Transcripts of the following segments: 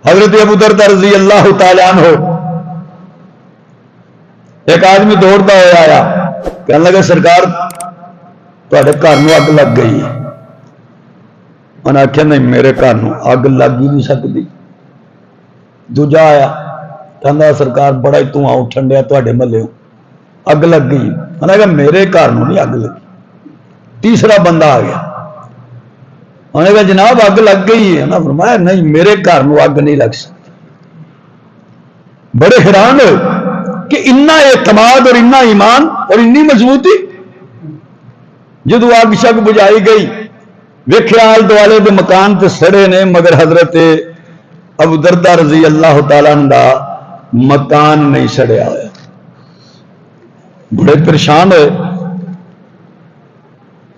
حضرت ابو دردہ رضی اللہ تعالی عنہ ایک آدمی دوڑتا ہوا آیا، کہنے لگا سرکار تھوڑے گھر میں اگ لگ گئی ہے۔ انہیں آخیا نہیں میرے گھر میں اگ لگ ہی نہیں سکتی۔ دوجا آیا کہنا سرکار بڑا ہی دھواں اٹھن ڈیا تھوڑے محلے اگ لگ گئی۔ انہیں کہا میرے گھر میں نہیں اگ لگی۔ تیسرا بندہ آ گیا، انہیں کہا جناب اگ لگ گئی ہے۔ انہیں فرمایا نہیں میرے گھر میں اگ نہیں لگ سکتی۔ بڑے حیران ہوئے کہ اتنا اعتماد اور اتنا ایمان اور اتنی مضبوطی۔ جدو اگ شگ بجائی گئی ویکھیا آل دوالے دے مکان تے سڑے نے، مگر حضرت ابو دردہ رضی اللہ تعالیٰ عنہ دا مکان نہیں سڑیا ہوا۔ بڑے پریشان ہوئے،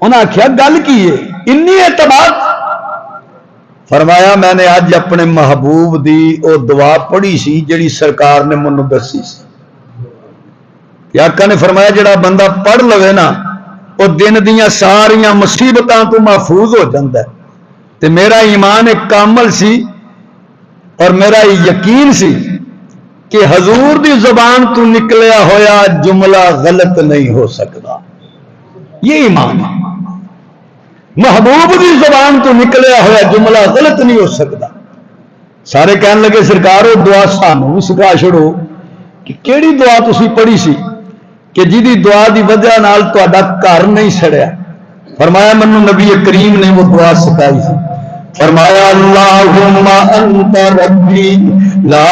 انہیں آخیا گل کی ہے انی اعتماد؟ فرمایا میں نے اج اپنے محبوب دی او دعا پڑھی سی جڑی سرکار نے منو دسی سی کہ آقا نے فرمایا جڑا بندہ پڑھ لوے نا وہ دن دیاں ساریاں مصیبتاں تو محفوظ ہو جاندہ ہے۔ تے میرا ایمان ایک کامل سی اور میرا یقین سی کہ حضور دی زبان تو نکلیا ہویا جملہ غلط نہیں ہو سکتا۔ یہ ایمان ہے، محبوب دی زبان تو نکلیا ہویا جملہ غلط نہیں ہو سکتا۔ سارے کہنے لگے سرکار وہ دعا سانوں بھی سکھا چھڑو کہ کیڑی دعا تسی پڑھی سی کہ جی دعا دی وجہ نال تہاڈا گھر نہیں سڑیا؟ فرمایا منو نبی کریم نے وہ دعا سکھائی سی۔ فرمایا اللہم انت ربی لا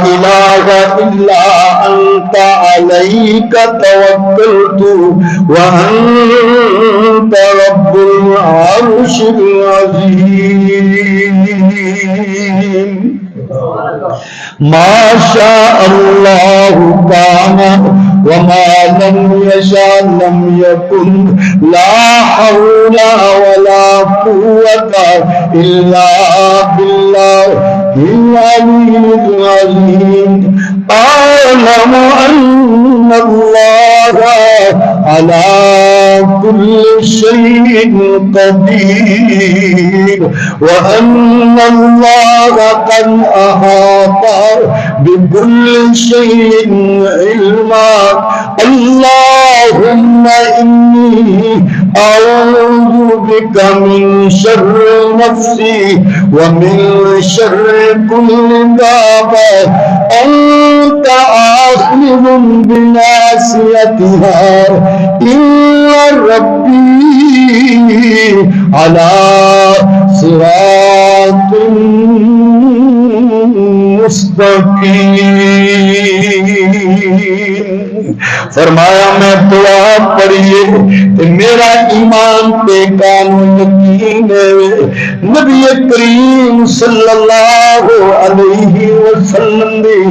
الہ الا انت علیک توکلت وانت رب العرش العظیم ما شاء اللہ کان وما لم یشاء لم یکن لا حول ولا قوة الا باللہ العلی العظیم اعلم ان اللہ علی کل شیء قدیر وان اللہ قد احاط بكل شيء علما اللهم إني أعوذ بك من شر نفسي ومن شر كل دابة أنت آخذ بناصيتها إن ربي على صراط مستقیم۔ فرمایا میں دعا پڑھیے کہ میرا ایمان پہ قانون یقین ہے۔ نبی کریم صلی اللہ علیہ وسلم دی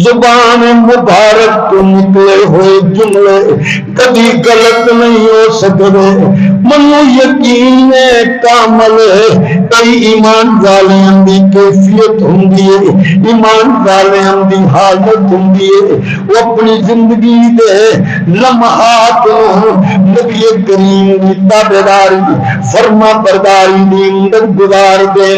زبان مبارک تو نکلے ہوئے جملے کبھی غلط نہیں ہو سکتے۔ منو یقین کامل ہے کئی ایمان والیاں دی کیفیت ہوندی ہے، ایمان والیاں دی حالت ہوندی ہے وہ اپنی زندگی دے لمحات نبی کریم دی تابعداری فرما برداری دی اندر گزار دے